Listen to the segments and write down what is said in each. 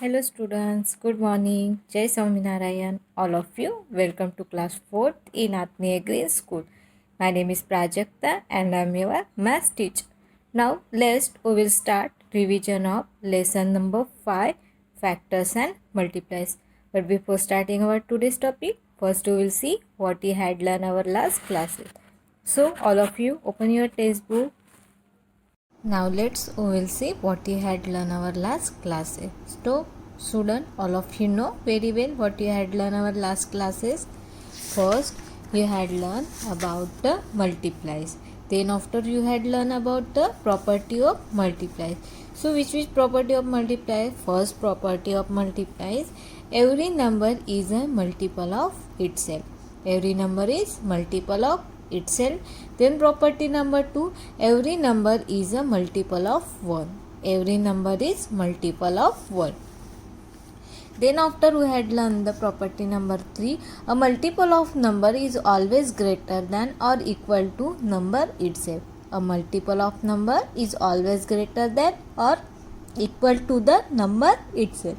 Hello students, good morning. Jai Swaminarayan, all of you. Welcome to class 4th in Atmiya Green School. My name is Prajakta and I am your math teacher. Now we will start revision of lesson number 5, factors and multiplies. But before starting our today's topic, first we will see what we had learned our last classes. So all of you open your textbook. Now we will see what we had learned our last classes. So student, all of you know very well what you had learned our last classes. First you had learned about the multiplies. Then after you had learned about the property of multiplies. So which property of multiplies? First property of multiplies, every number is a multiple of itself. Every number is multiple of itself. Then property number 2, every number is a multiple of 1. Every number is multiple of 1. Then after we had learned the property number 3, a multiple of number is always greater than or equal to number itself. A multiple of number is always greater than or equal to the number itself.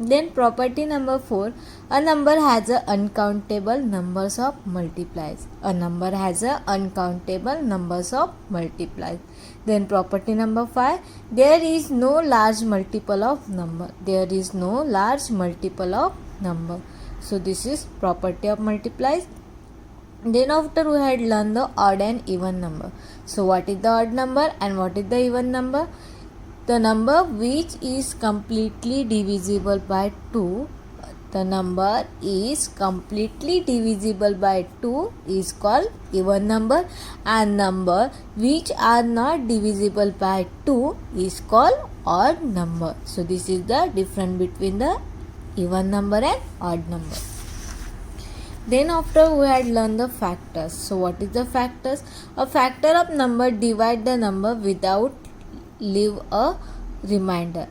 Then property number 4, a number has a uncountable numbers of multiplies. A number has a uncountable numbers of multiplies. Then property number 5, there is no large multiple of number. There is no large multiple of number. So this is property of multiplies. Then after we had learned the odd and even number. So what is the odd number and what is the even number? The number which is completely divisible by 2, the number is completely divisible by 2 is called even number, and number which are not divisible by 2 is called odd number. So this is the difference between the even number and odd number. Then after we had learned the factors. So what is the factors? A factor of number divide the number without leave a remainder.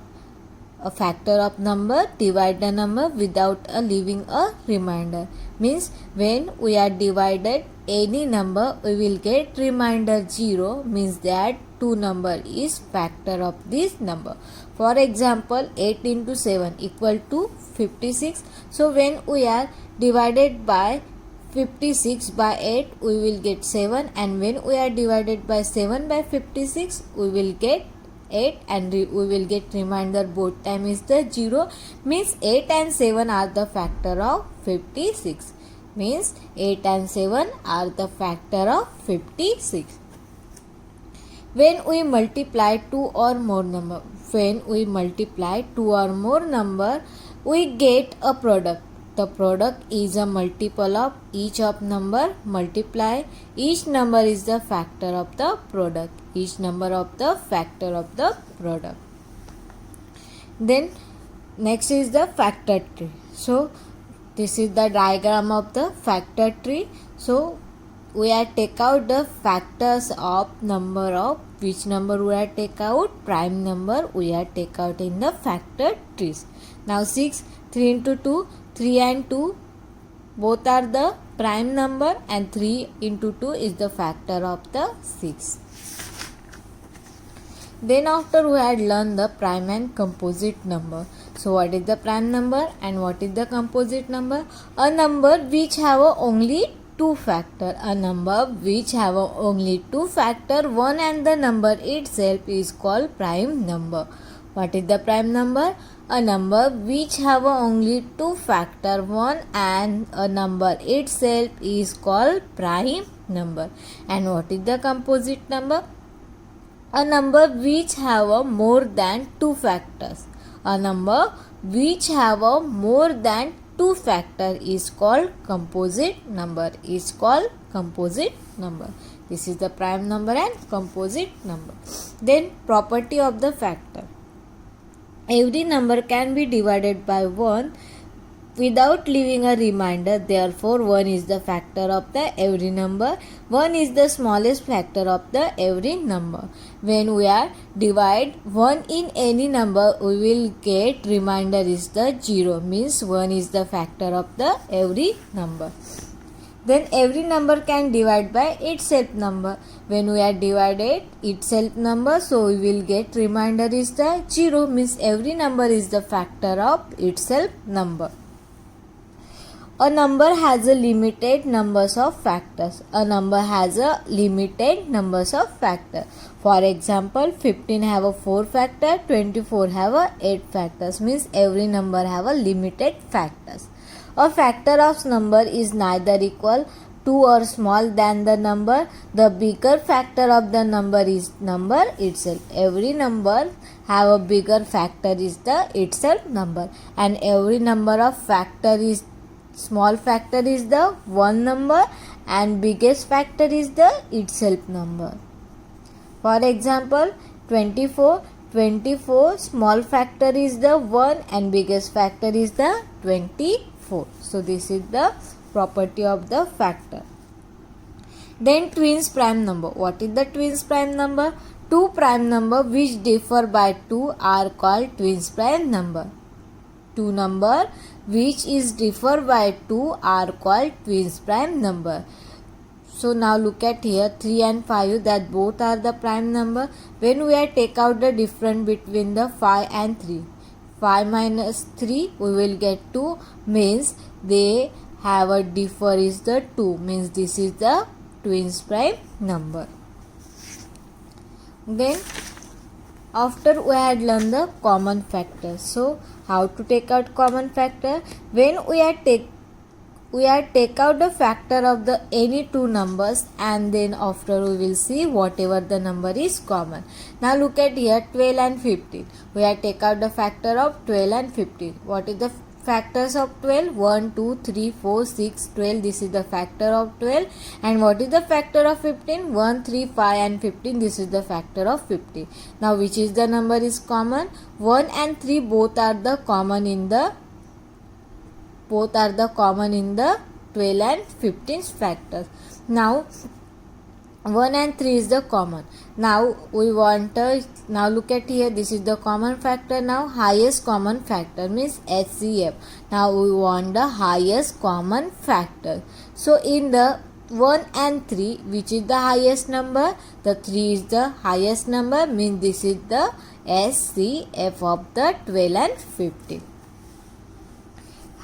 A factor of number divide the number without leaving a remainder. Means when we are divided any number, we will get remainder 0. Means that 2 number is factor of this number. For example, 8 into 7 equal to 56. So when we are divided by 56 by 8, we will get 7, and when we are divided by 7 by 56, we will get 8, and we will get remainder both time is the 0. Means 8 and 7 are the factor of 56. Means 8 and 7 are the factor of 56. When we multiply 2 or more number, we get a product. The product is a multiple of each of number multiply. Each number is the factor of the product. Each number of the factor of the product. Then next is the factor tree. So this is the diagram of the factor tree. So we are take out the factors of number of which number we are take out? Prime number we are take out in the factor trees. Now 6, 3 into 2, 3 and 2 both are the prime number, and 3 into 2 is the factor of the 6. Then after we had learned the prime and composite number. So what is the prime number and what is the composite number? A number which have only 2 factor. A number which have only 2 factor, 1 and the number itself is called prime number. What is the prime number? A number which have only 2 factor, 1 and a number itself is called prime number. And what is the composite number? A number which have more than 2 factors. A number which have more than 2 factor is called composite number. Is called composite number. This is the prime number and composite number. Then property of the factor. Every number can be divided by 1 without leaving a remainder. Therefore 1 is the factor of the every number. 1 is the smallest factor of the every number. When we are divide 1 in any number, we will get remainder is the 0. Means 1 is the factor of the every number. then every number can divide by itself number. When we are divided itself number, so we will get remainder is the 0, means every number is the factor of itself number. A number has a limited numbers of factors. A number has a limited numbers of factors. For example, 15 have a 4 factor, 24 have a 8 factors, means every number have a limited factors. A factor of number is neither equal to or small than the number. The bigger factor of the number is number itself. Every number have a bigger factor is the itself number, and every number of factor is small factor is the one number, and biggest factor is the itself number. For example, 24 small factor is the 1 and biggest factor is the 24. So this is the property of the factor. Then twins prime number. What is the twins prime number? Two prime number which differ by 2 are called twins prime number. Two number which is differ by 2 are called twins prime number. So now look at here, 3 and 5, that both are the prime number. When we are take out the difference between the 5 and 3, 5 minus 3 we will get 2, means they have a differ is the 2, means this is the twins prime number. Then after we had learned the common factor. So how to take out common factor? When we are take out the factor of the any two numbers, and then after we will see whatever the number is common. Now look at here, 12 and 15. We are take out the factor of 12 and 15. What is the factors of 12? 1, 2, 3, 4, 6, 12. This is the factor of 12. And what is the factor of 15? 1, 3, 5 and 15. This is the factor of 15. Now which is the number is common? 1 and 3 both are the common in the 12 and 15 factors. Now 1 and 3 is the common. Now we want now look at here, this is the common factor. Now highest common factor means HCF. Now we want the highest common factor. So in the 1 and 3, which is the highest number? The 3 is the highest number, means this is the HCF of the 12 and 15.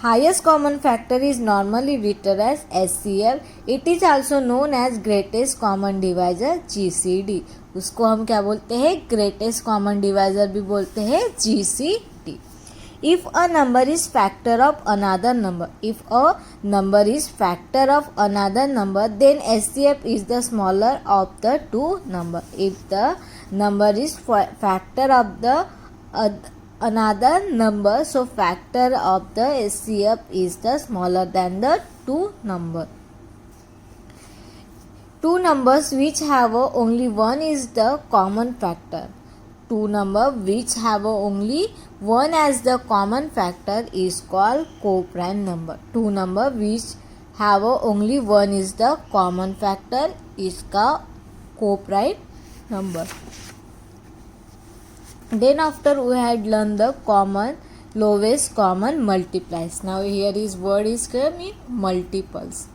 Highest common factor is normally written as HCF. It is also known as greatest common divisor GCD. उसको हम क्या बोलते हैं? greatest common divisor भी बोलते हैं GCD. If a number is factor of another number, then HCF is the smaller of the two number. If the number is factor of the another number, so factor of the HCF is the smaller than the two number. Two numbers which have only one is the common factor. Two number which have only one as the common factor is called co-prime number. Two number which have only one is the common factor is called co-prime number. Then after we had learned the lowest common multipliers. Now here is word is mean multiples.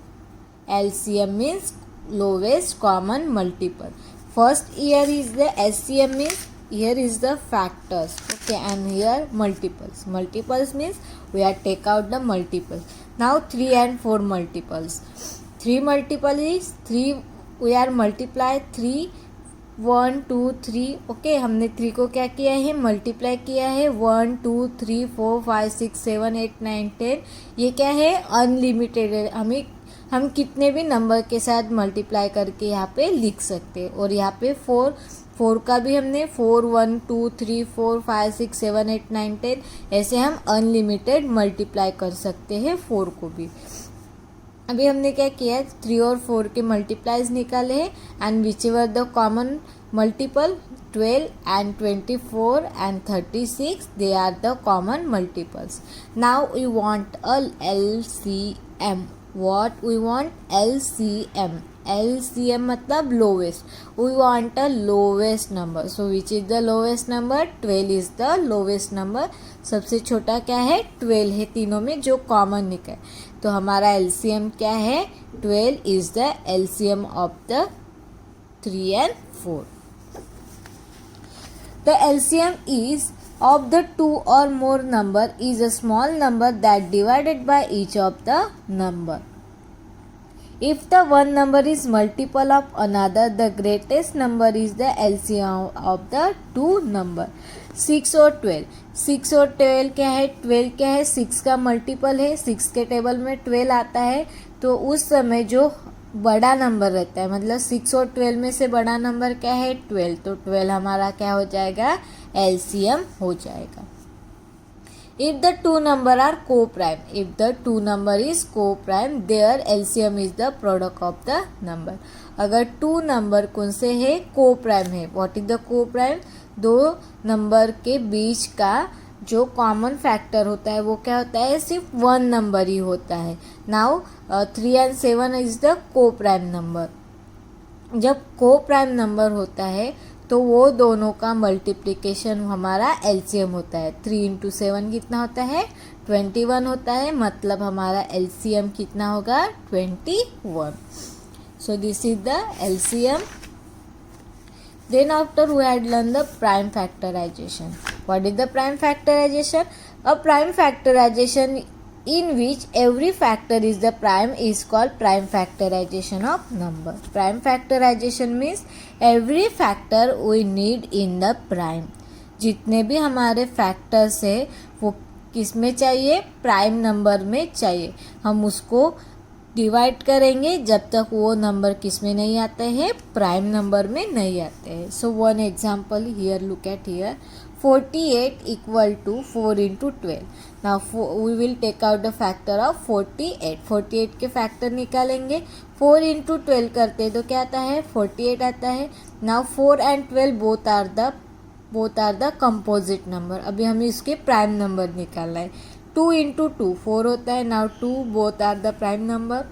LCM means lowest common multiple. First here is the SCM means here is the factors. Okay, and here multiples. Multiples means we are take out the multiples. Now 3 and 4 multiples. 3 multiple is 3, we are multiply 3 1 2 3. Okay, हमने 3 को क्या किया है? Multiply किया है. 1 2 3 4 5 6 7 8 9 10. ये क्या है? अनलिमिटेड है. हम कितने भी नंबर के साथ मल्टीप्लाई करके यहाँ पे लिख सकते हैं. और यहाँ पे 4 का भी हमने 4 1 2 3 4 5 6 7 8 9 10 ऐसे हम अनलिमिटेड मल्टीप्लाई कर सकते हैं 4 को भी. अभी हमने क्या किया? 3 और 4 के मल्टीप्लाइज निकाले हैं, and which ever the common multiple 12 and 24 and 36, they are the common multiples. Now we want a LCM. What we want? LCM. LCM मतलब lowest, we want a lowest number. So which is the lowest number? 12 is the lowest number. सबसे छोटा क्या है? 12 है तीनों में जो common निकले. तो हमारा LCM क्या है? 12 is the LCM of the 3 and 4. The LCM is of the two or more number is a small number that divided by each of the number. If the one number is multiple of another, the greatest number is the LCM of the two number. 6 और 12. 6 और 12 क्या है? 12 क्या है? 6 का multiple है. 6 के table में 12 आता है. तो उस समय जो बड़ा नंबर रहता है, मतलब 6 और 12 में से बड़ा नंबर क्या है? 12. तो 12 हमारा क्या हो जाएगा? LCM हो जाएगा. If the two number are co-prime, if the two number is co-prime, their LCM is the product of the number. अगर टू नंबर कौन से है? co-prime है. What is the co-prime? दो नंबर के बीच का जो कॉमन फैक्टर होता है वो क्या होता है? सिर्फ वन नंबर ही होता है. नाउ 3 and 7 इज द को प्राइम नंबर. जब को प्राइम नंबर होता है तो वो दोनों का मल्टीप्लिकेशन हमारा LCM होता है. 3 into 7 कितना होता है? 21 होता है. मतलब हमारा LCM कितना होगा? 21. So this is the LCM. Then after we had learned the prime factorization. What is the prime factorization? A prime factorization in which every factor is the prime is called prime factorization of number. Prime factorization means every factor we need in the prime. जितने भी हमारे factors है वो किस में चाहिए? Prime number में चाहिए. हम उसको डिवाइड करेंगे जब तक वो नंबर किस में नहीं आते हैं? प्राइम नंबर में नहीं आते हैं. So one example here, look at here. 48 equal to 4 into 12. Now we will take out the factor of 48. 48 के फैक्टर निकालेंगे. 4 into 12 करते तो क्या आता है? 48 आता है. Now 4 and 12 both are the composite number. अभी हमें इसके प्राइम नंबर निकालना है. 2 into 2 4 होता है. Now 2 both are the prime number.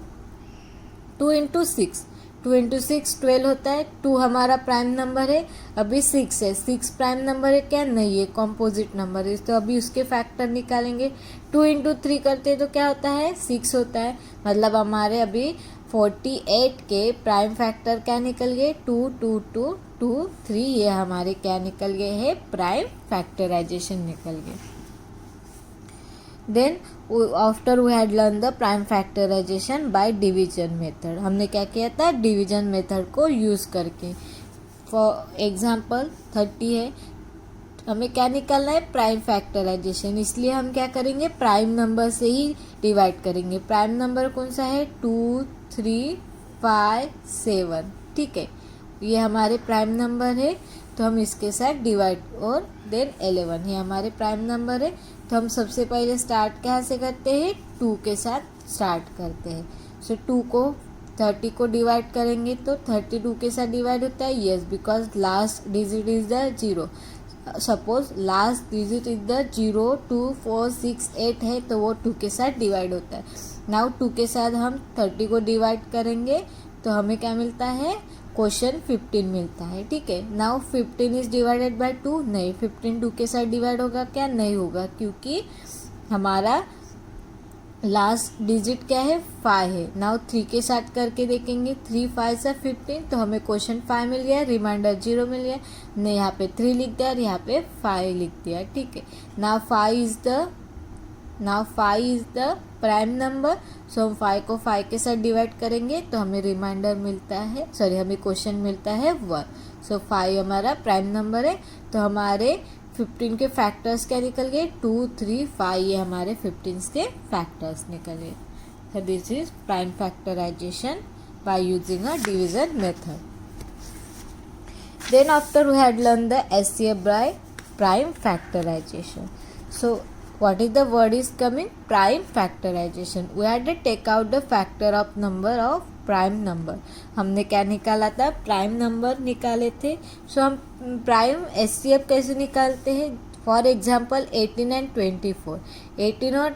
2 into 6 12 होता है. 2 हमारा प्राइम नंबर है. अभी 6 है. 6 प्राइम नंबर है क्या? नहीं है, कॉम्पोजिट नंबर है. तो अभी उसके फैक्टर निकालेंगे. 2 into 3 करते तो क्या होता है? 6 होता है. मतलब हमारे अभी 48 के प्राइम फैक्टर क्या निकल गए? 2 2 2 2 3. ये हमारे क्या निकल गए हैं? प्राइम फैक्टराइजेशन निकल गए. Then after we had learned the prime factorization by division method. हमने क्या किया था? डिवीजन मेथड को यूज़ करके. फॉर एग्जाम्पल 30 है, हमें क्या निकालना है? Prime factorization. इसलिए हम क्या करेंगे? प्राइम नंबर से ही डिवाइड करेंगे. प्राइम नंबर कौन सा है? 2 3 5 7. ठीक है, ये हमारे प्राइम नंबर है. तो हम इसके साथ डिवाइड. और देन 11 ये हमारे प्राइम नंबर है. तो हम सबसे पहले स्टार्ट कहाँ से करते हैं? 2 के साथ स्टार्ट करते हैं. सो 2 को 30 को डिवाइड करेंगे तो 32 के साथ डिवाइड होता है. Yes, because last digit is the 0. Suppose last digit is the 0 2 4 6 8 है तो वो 2 के साथ डिवाइड होता है. नाउ 2 के साथ हम 30 को डिवाइड करेंगे तो हमें क्या मिलता है? क्वेश्चन 15 मिलता है. ठीक है. Now 15 is divided bye 2. नहीं, 15 2 के साथ डिवाइड होगा क्या? नहीं होगा, क्योंकि हमारा लास्ट डिजिट क्या है? 5 है. नाउ 3 के साथ करके देखेंगे. 3 5 से 15. तो हमें क्वेश्चन 5 मिल गया, रिमाइंडर 0 मिल गया. नहीं, यहाँ पे 3 लिख दिया और यहाँ पे 5 लिख दिया. ठीक है. Now 5 is the prime number. So हम 5 को 5 के साथ डिवाइड करेंगे तो हमें रिमाइंडर मिलता है, हमें क्वेश्चन मिलता है 1. सो 5 हमारा प्राइम नंबर है. तो हमारे 15 के फैक्टर्स क्या निकल गए? 2 3 5. ये हमारे 15 के फैक्टर्स निकल गए. So this is prime factorization by using a division method. Then after we had learned the SCF by prime factorization. So what is the word is coming? Prime factorization. We had to take out the factor of number of prime number. हमने क्या निकाला था? Prime number निकाले थे. सो हम prime SCF कैसे निकालते हैं? For example 18 and 24. 18 और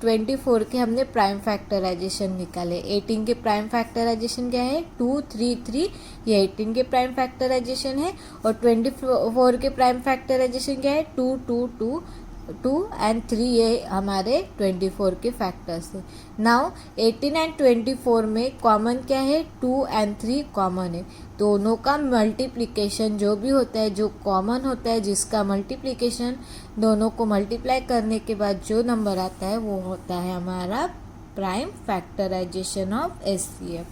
24 के हमने प्राइम फैक्टराइजेशन निकाले। 18 के प्राइम फैक्टराइजेशन क्या है 2 3 3, ये 18 के प्राइम फैक्टराइजेशन है। और 24 के प्राइम फैक्टराइजेशन क्या है 2 2 2 2 एंड 3, ये हमारे 24 के फैक्टर्स है। नाउ 18 एंड 24 में कॉमन क्या है 2 एंड 3 कॉमन है। दोनों का मल्टीप्लिकेशन जो भी होता है, जो कॉमन होता है, जिसका मल्टीप्लिकेशन दोनों को मल्टीप्लाई करने के बाद जो नंबर आता है वो होता है हमारा प्राइम फैक्टराइजेशन ऑफ एचसीएफ।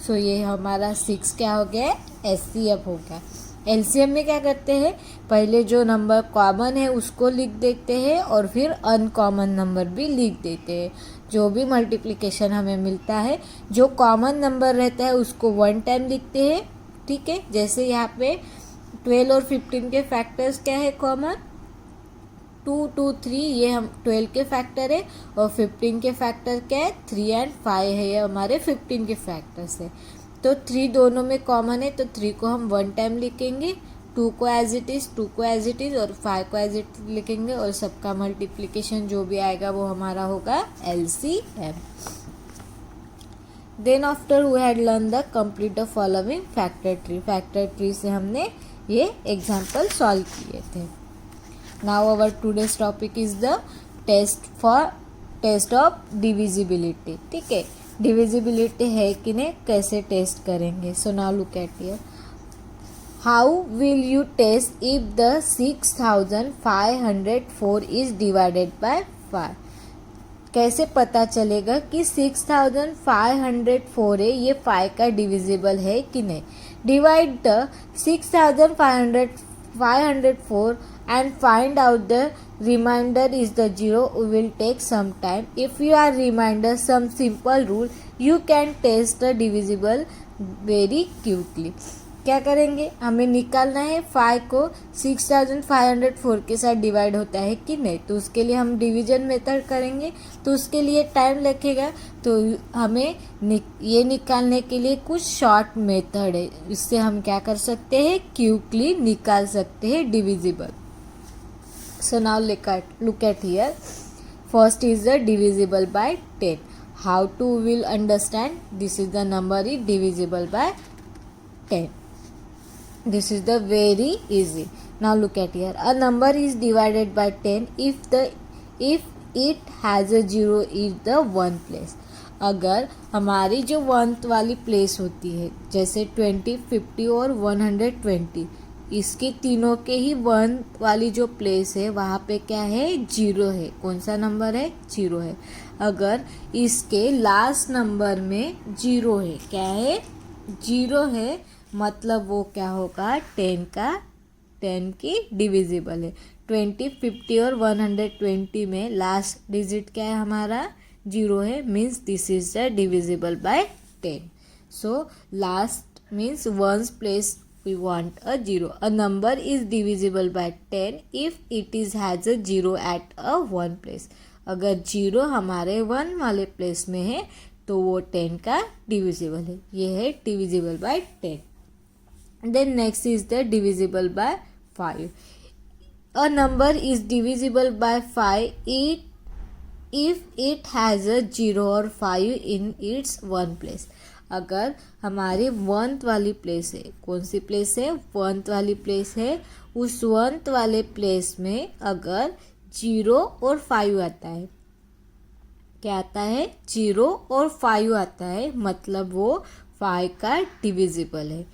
सो ये हमारा 6 क्या हो गया एचसीएफ हो गया। एलसीएम में क्या करते हैं, पहले जो नंबर कॉमन है उसको लिख देते हैं और फिर अनकॉमन नंबर भी लिख देते हैं। जो भी मल्टीप्लिकेशन हमें मिलता है, जो कॉमन नंबर रहता है उसको 1 टाइम लिखते हैं, ठीक है। जैसे यहाँ पे 12 और 15 के फैक्टर्स क्या है कॉमन 2 2 3, ये हम 12 के फैक्टर है। और 15 के फैक्टर क्या है 3 एंड 5 है, ये हमारे 15 के फैक्टर्स है। तो 3 दोनों में कॉमन है तो 3 को हम 1 टाइम लिखेंगे, 2 को एज इट इज़ 2 को एज इट इज़ और 5 को एज इट इज लिखेंगे। और सबका मल्टीप्लिकेशन जो भी आएगा वो हमारा होगा LCM. Then after we had learn the complete the following factor tree. Factor tree से हमने ये एग्जाम्पल सॉल्व किए थे। Now our today's topic is the test of divisibility, ठीक है। डिविजिबिलिटी है कि नहीं, कैसे टेस्ट करेंगे। So now look at here, how will you test if the 6504 is divided by 5। कैसे पता चलेगा कि 6504 है ये 5 का डिविजिबल है कि नहीं। Divide the 6504 and find out the remainder is the 0. We will take some time. If you are remainder some simple rule, you can test the divisible very quickly. क्या करेंगे, हमें निकालना है 5 को 6504 के साथ डिवाइड होता है कि नहीं। तो उसके लिए हम डिवीजन मेथड करेंगे, तो उसके लिए टाइम लगेगा। तो हमें ये निकालने के लिए कुछ शॉर्ट मेथड है, इससे हम क्या कर सकते हैं क्विकली निकाल सकते हैं divisible. So now look at here. First is the divisible by 10. How to will understand? This is the number is divisible by 10. This is the very easy. Now look at here. A number is divided by 10 if it has a 0 in the one place. अगर हमारी जो 1th वाली place होती है, जैसे 20, 50 और 120, इसके तीनों के ही 1 वाली जो प्लेस है वहाँ पे क्या है 0 है। कौन सा नंबर है 0 है। अगर इसके लास्ट नंबर में 0 है, क्या है 0 है, मतलब वो क्या होगा 10 की डिविजिबल है। 20, 50 और 120 में लास्ट डिजिट क्या है हमारा 0 है, means this is the divisible by 10। So last means 1's place we want a 0. A number is divisible by 10 if it has a 0 at a 1 place. अगर 0 हमारे 1 वाले प्लेस में है तो वो 10 का डिविजिबल है। ये है divisible by 10। Then next is the divisible by 5. A number is divisible by 5 if it has a 0 or 5 in its 1 place. अगर हमारी 1th वाली प्लेस है, कौन सी प्लेस है 1th वाली प्लेस है, उस 1th वाले प्लेस में अगर 0 और 5 आता है, क्या आता है 0 और 5 आता है, मतलब वो 5 का डिविजिबल है।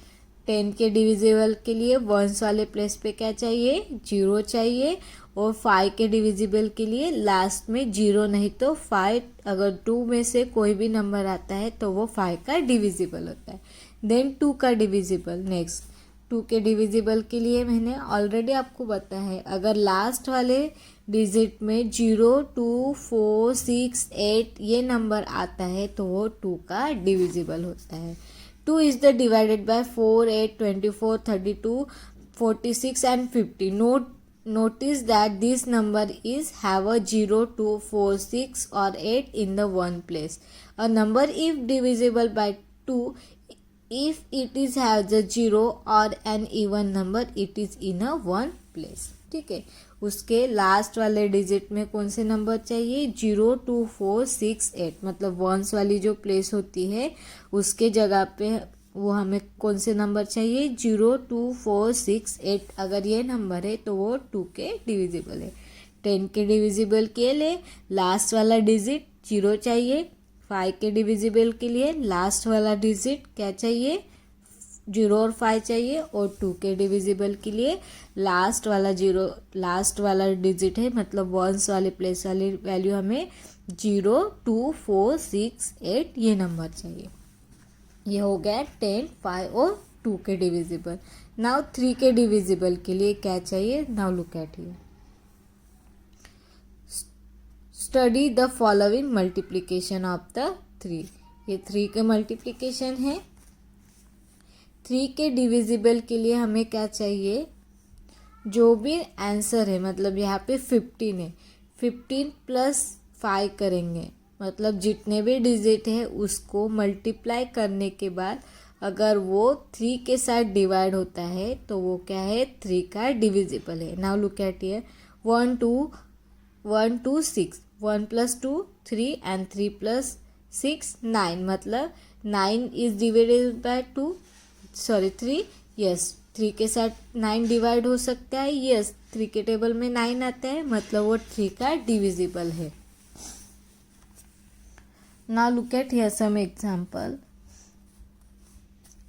10 के डिविजिबल के लिए 1s वाले प्लेस पे क्या चाहिए 0 चाहिए, और 5 के डिविजिबल के लिए लास्ट में 0 नहीं तो 5, अगर 2 में से कोई भी नंबर आता है तो वो 5 का डिविजिबल होता है। देन 2 का डिविजिबल, नेक्स्ट 2 के डिविजिबल के लिए मैंने ऑलरेडी आपको बताया है, अगर लास्ट वाले डिजिट में 0, 2, 4, 6, 8 ये नंबर आता है तो वो 2 का डिविजिबल होता है। 2 is the divided by 4, 8, 24, 32, 46 and 50. Notice that this number is have a 0, 2, 4, 6 or 8 in the one place. A number if divisible by 2, if it is has a 0 or an even number, it is in a one place. ठीक है, उसके last वाले digit में कौन से number चाहिए, 0 2 4 6 8, मतलब once वाली जो प्लेस होती है उसके जगह पे वो हमें कौन से नंबर चाहिए, 0 2 4 6 8। अगर ये नंबर है तो वो 2 के डिविजिबल है। 10 के डिविजिबल के लिए लास्ट वाला डिजिट 0 चाहिए, 5 के डिविजिबल के लिए लास्ट वाला डिजिट क्या चाहिए, 0 और 5 चाहिए, और 2 के डिविजिबल के लिए लास्ट वाला डिजिट है, मतलब वंस वाले प्लेस वाली वैल्यू हमें 0 2 4 6 8 ये नंबर चाहिए। ये हो गया 10, 5 और 2 के डिविजिबल। नाउ 3 के डिविजिबल के लिए क्या चाहिए, now look at here. Study the following multiplication of the 3। ये 3 के मल्टीप्लिकेशन है। 3 के डिविजिबल के लिए हमें क्या चाहिए, जो भी आंसर है, मतलब यहाँ पे 15 है, 15 प्लस 5 करेंगे, मतलब जितने भी डिजिट है उसको मल्टीप्लाई करने के बाद अगर वो 3 के साथ डिवाइड होता है तो वो क्या है, 3 का डिविजिबल है। Now look at here, 1 2 6, 1 + 2 3 and 3 + 6 9, मतलब 9 इज डिवाइडेड बाय 3। यस, 3 के साथ 9 डिवाइड हो सकता है। यस, 3 के टेबल में 9 आता है, मतलब वो 3 का डिविजिबल है। Now look at here some example.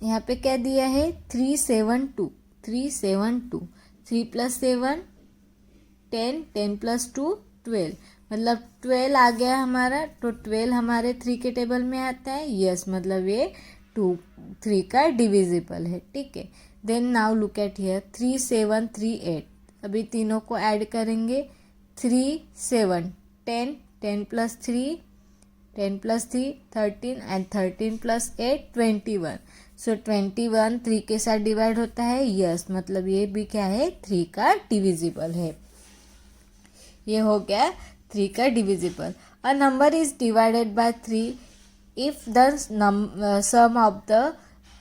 यहाँ पे क्या दिया है, 3 7 2, 3 7 2, 3 + 7 10, 10 + 2 12, मतलब 12 आ गया हमारा, तो 12 हमारे 3 के टेबल में आता है। यस, मतलब ये 3 का डिविजिबल है। ठीक है, then now look at here 3 7 3 8, अभी तीनों को ऐड करेंगे। 3 7 10, 10 + 3 10 + 3 13 एंड 13 + 8 21, सो 21 3 के साथ डिवाइड होता है। यस, मतलब ये भी क्या है, 3 का डिविजिबल है। ये हो गया 3 का divisible. A number is divided by 3 if the sum of the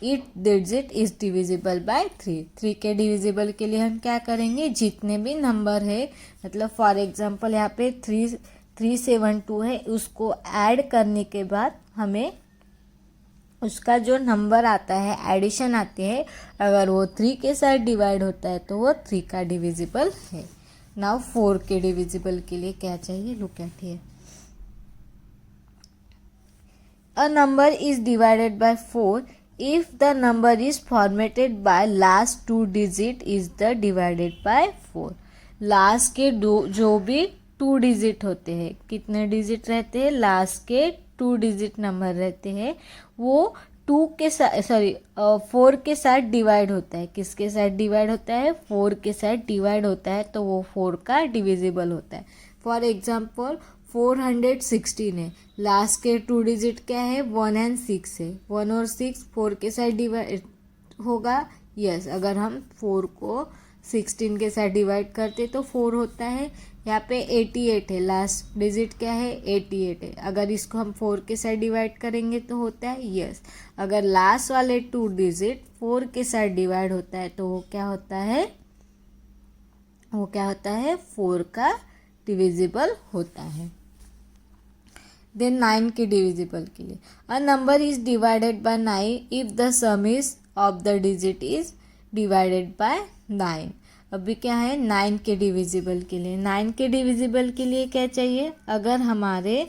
it digit is divisible by 3। 3 के डिविजिबल के लिए हम क्या करेंगे, जितने भी नंबर है, मतलब फॉर एग्जांपल यहाँ पे 372 है, उसको ऐड करने के बाद हमें उसका जो नंबर आता है, एडिशन आती है, अगर वो 3 के साथ डिवाइड होता है तो वो 3 का डिविजिबल है। नाउ 4 के डिविजिबल के लिए क्या चाहिए, look at here. A number is divided bye 4 if the number is formatted by last 2 digit is the divided by 4। Last के जो भी 2 डिजिट होते हैं, कितने डिजिट रहते हैं, लास्ट के 2 डिजिट नंबर रहते हैं, वो 2 के साथ 4 के साथ डिवाइड होता है। किसके साथ डिवाइड होता है, 4 के साथ डिवाइड होता है, तो वो 4 का डिविजिबल होता है। फॉर एग्जाम्पल 416 है, लास्ट के 2 डिजिट क्या है, 1 और 6 है, 1 और 6 4 के साथ डिवाइड होगा। यस, अगर हम 4 को 16 के साथ डिवाइड करते तो 4 होता है। यहाँ पे 88 है, लास्ट डिजिट क्या है, 88 है, अगर इसको हम 4 के साथ डिवाइड करेंगे तो होता है। यस, अगर लास्ट वाले 2 डिजिट 4 के साथ डिवाइड होता है तो वो क्या होता है, 4 का डिविजिबल होता है। देन 9 के डिविजिबल के लिए, अ number is divided bye 9 if the some is of the digit is divided bye 9। अभी क्या है, 9 के डिविजिबल के लिए, 9 के डिविजिबल के लिए क्या चाहिए, अगर हमारे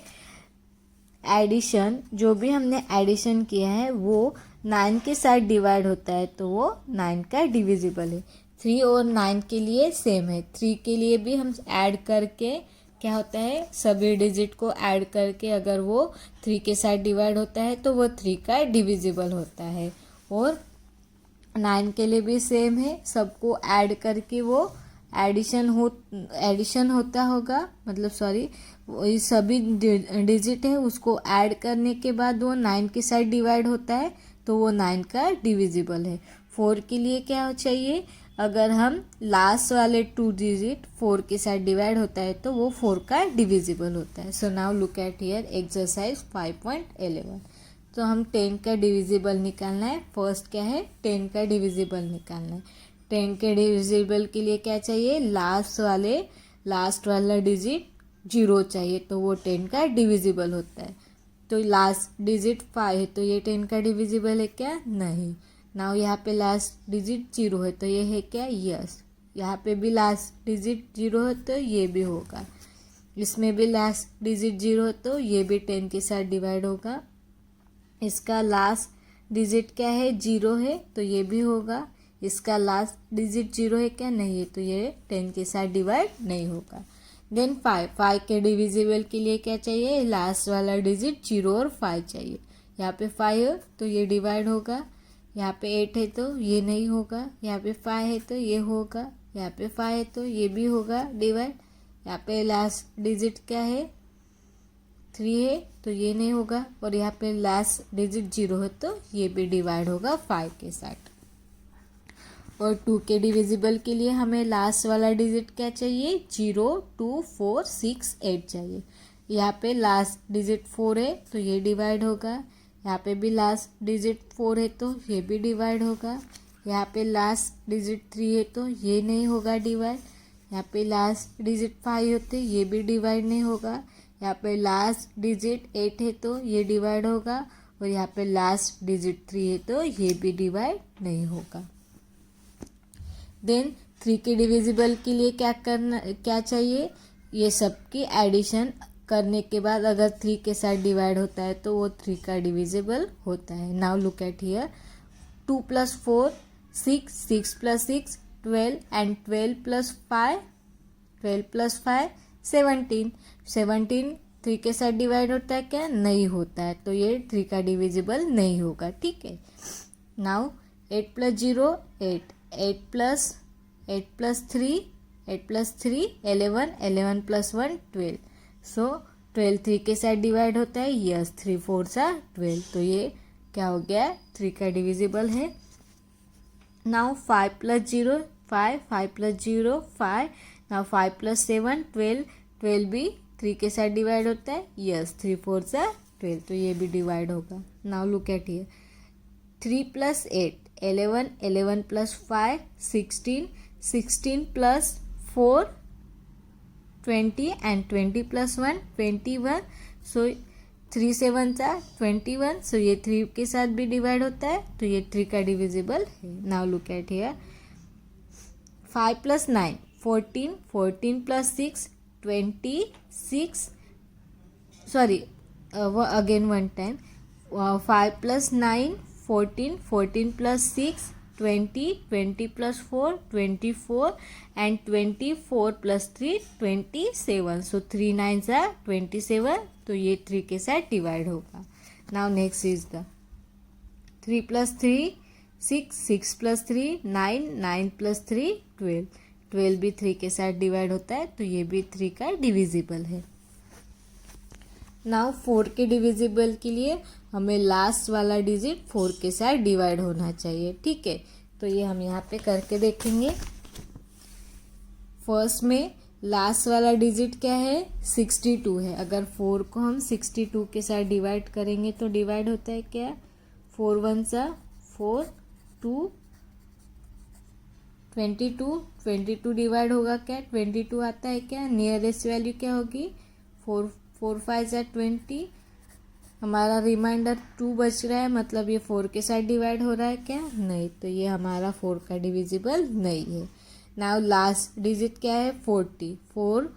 एडिशन, जो भी हमने एडिशन किया है वो 9 के साथ डिवाइड होता है तो वो 9 का डिविजिबल है। 3 और 9 के लिए सेम है, 3 के लिए भी हम ऐड करके क्या होता है, सभी डिजिट को ऐड करके अगर वो 3 के साथ डिवाइड होता है तो वो 3 का डिविजिबल होता है। और 9 के लिए भी सेम है, सबको ऐड करके वो एडिशन होता होगा, मतलब वही सभी डिजिट है उसको ऐड करने के बाद वो 9 के साथ डिवाइड होता है तो वो 9 का डिविजिबल है। 4 के लिए क्या चाहिए, अगर हम लास्ट वाले 2 डिजिट 4 के साथ डिवाइड होता है तो वो 4 का डिविजिबल होता है। सो now look at here exercise 5.11। तो हम 10 का डिविजिबल निकालना है। फर्स्ट क्या है, 10 का डिविजिबल निकालना है। 10 के डिविजिबल के लिए क्या चाहिए, लास्ट वाला डिजिट 0 चाहिए, तो वो 10 का डिविजिबल होता है। तो लास्ट डिजिट 5 है तो ये 10 का डिविजिबल है क्या, नहीं। नाउ यहाँ पे लास्ट डिजिट 0 है तो ये है क्या, यस। यहाँ पे भी लास्ट डिजिट 0 है तो ये भी होगा। इसमें भी लास्ट डिजिट 0 है तो ये भी 10 के साथ डिवाइड होगा। इसका लास्ट डिजिट क्या है, 0 है तो ये भी होगा। इसका लास्ट डिजिट 0 है क्या, नहीं है, तो ये 10 के साथ डिवाइड नहीं होगा। देन 5 के डिविजिबल के लिए क्या चाहिए, लास्ट वाला डिजिट 0 और 5 चाहिए। यहाँ पे 5 है तो ये डिवाइड होगा। यहाँ पे 8 है तो ये नहीं होगा। यहाँ पे 5 है तो ये होगा। यहाँ पे 5 है तो ये भी होगा डिवाइड। यहाँ पे लास्ट डिजिट क्या है, 3 है तो ये नहीं होगा। और यहाँ पे लास्ट डिजिट 0 है तो ये भी डिवाइड होगा 5 के साथ। और 2 के डिविजिबल के लिए हमें लास्ट वाला डिजिट क्या चाहिए, 0, 2, 4, 6, 8 चाहिए। यहाँ पे लास्ट डिजिट 4 है तो ये डिवाइड होगा। यहाँ पे भी लास्ट डिजिट 4 है तो ये भी डिवाइड होगा। यहाँ पे लास्ट डिजिट 3 है तो ये नहीं होगा डिवाइड। यहाँ पे लास्ट डिजिट 5 होते ये भी डिवाइड नहीं होगा। यहाँ पे लास्ट डिजिट 8 है तो ये डिवाइड होगा। और यहाँ पे लास्ट डिजिट 3 है तो ये भी डिवाइड नहीं होगा। देन 3 के डिविजिबल के लिए क्या चाहिए, ये सब की एडिशन करने के बाद अगर 3 के साथ डिवाइड होता है तो वो 3 का डिविजिबल होता है। Now look at here, 2 + 4 6, 6 + 6 12 and 12 + 5 17। 17 3 के साथ डिवाइड होता है क्या, नहीं होता है, तो ये 3 का डिविजिबल नहीं होगा, ठीक है। नाउ 8 + 0 8, 8 + 3 11, 11 + 1 12। सो 12 3 के साथ डिवाइड होता है, यस 3 4 12, तो ये क्या हो गया, 3 का डिविजिबल है। नाउ 5 + 0 5, 5 + 0 5। नाउ 5 + 7 12, 12 भी 3 के साथ डिवाइड होता है, यस 3 4 12, तो ये भी डिवाइड होगा। Now look at here, 3 + 8 11, 11 + 5 16, 16 + 4 20 and 20 + 1 21। सो 3 7 21, सो ये 3 के साथ भी डिवाइड होता है, तो ये 3 का डिविजिबल है। Now look at here, 5 + 9 14, 14 + 6 26, sorry again one time, 5 + 9 14, 14 + 6 20, 20 + 4 24 and 24 + 3 27। So 3 9s are 27, तो ये 3 के साथ डिवाइड होगा। नाउ नेक्स्ट इज द 3 + 3 6, 6 + 3 9, 9 + 3 12, 12 भी 3 के साथ डिवाइड होता है, तो ये भी 3 का डिविजिबल है। नाउ 4 के डिविजिबल के लिए हमें लास्ट वाला डिजिट 4 के साथ डिवाइड होना चाहिए, ठीक है। तो ये हम यहाँ पे करके देखेंगे। फर्स्ट में लास्ट वाला डिजिट क्या है, 62 है। अगर 4 को हम 62 के साथ डिवाइड करेंगे तो डिवाइड होता है क्या, 4 1s 4 2 22 डिवाइड होगा क्या, 22 आता है क्या, नियरेस्ट वैल्यू क्या होगी, 4 4 5 20। हमारा रिमाइंडर 2 बच रहा है, मतलब ये 4 के साथ डिवाइड हो रहा है क्या, नहीं, तो ये हमारा 4 का डिविजिबल नहीं है। नाउ लास्ट डिजिट क्या है, 40, 4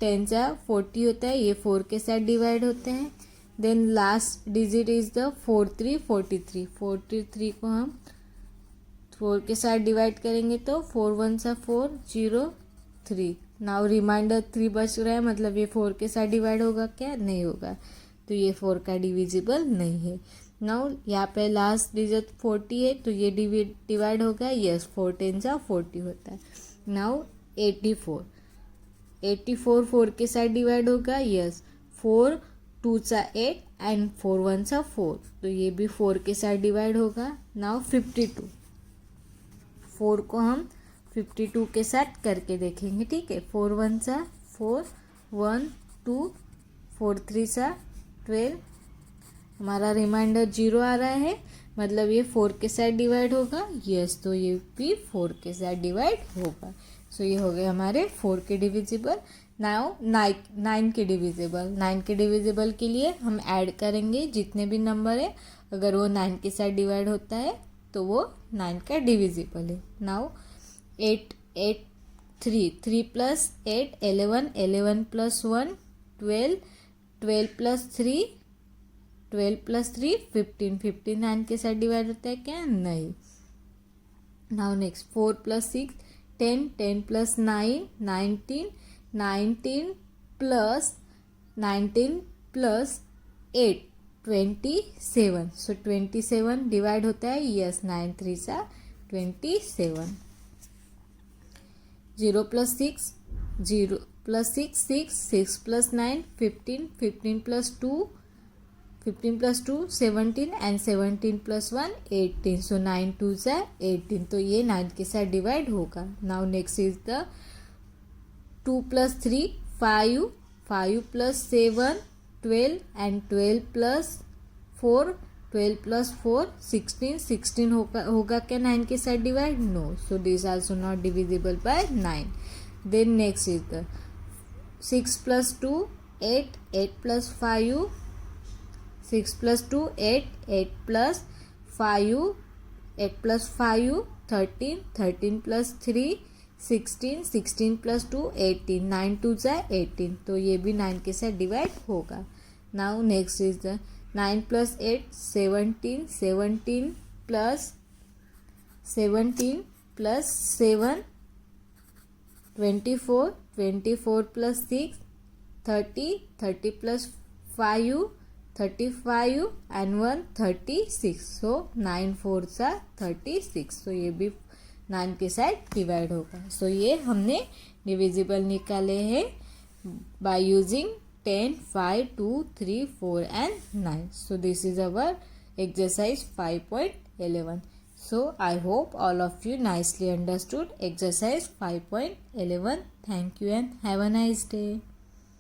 10 40 होता है, ये 4 के साथ डिवाइड होते हैं। Then last digit is the 4 3 43, 43 को हम 4 के साथ डिवाइड करेंगे तो 4 1s 4 0 3। नाउ रिमाइंडर 3 बच रहा है, मतलब ये 4 के साथ डिवाइड होगा क्या, नहीं होगा, तो ये 4 का डिविजिबल नहीं है। नाउ यहाँ पे लास्ट डिजिट 40 है, तो ये डिवाइड होगा, यस 4 10s 40 होता है। नाउ 84 4 के साथ डिवाइड होगा, यस 4 2s 8 एंड 4 1s 4, तो ये भी 4 के साथ डिवाइड होगा। नाउ 52, 4 को हम 52 के साथ करके देखेंगे, ठीक है। 4 1s 4 1 2 4 3s 12 हमारा रिमाइंडर 0 आ रहा है, मतलब ये 4 के साथ डिवाइड होगा। यस, तो ये भी 4 के साथ डिवाइड होगा। सो ये हो गए हमारे 4 के डिविजिबल। नाउ 9 के डिविजिबल। 9 के डिविजिबल के लिए हम ऐड करेंगे जितने भी नंबर है, अगर वो 9 के साथ डिवाइड होता है तो वो 9 का डिविजिबल है। Now 8 8 3 plus 8 11 11 plus 1 12 12 plus 3 12 plus 3 15 15 9 के साथ डिवाइड होता है क्या? नहीं। Now next 4 plus 6 10 10 plus 9 19 19 plus 19 plus 8 27। सो 27 डिवाइड होता है। यस, 9 3 सा 27। 0 plus 6 0 plus 6 6 6 plus 9 15 15 plus 2 15 plus 2 17 and 17 plus 1 18। सो 9 2 सा 18, तो ये 9 के साथ डिवाइड होगा। Now next is the 2 plus 3 5 5 plus 7 12 and 12 plus 4 12 plus 4 16 16 होगा क्या 9 के साथ divide? No. So this also not divisible by 9। Then next is the 6 plus 2 8 8 plus 5 6 plus 2 8 8 plus 5 8 plus 5 13 13 plus 3 16 16 plus 2 18 9 2 ज़ा 18, तो ये भी 9 के साथ डिवाइड होगा। Now next is the 9 plus 8 17 17 plus 7 24 24 plus 6 30 30 plus 5 35 and 1 36। सो 9 4 सा 36, तो ये भी 9 के साथ डिवाइड होगा। सो ये हमने डिविजिबल निकाले हैं by using 10 5 2 3 4 and 9। So this is our exercise 5.11. So I hope all of you nicely understood exercise 5.11. Thank you and have a nice day.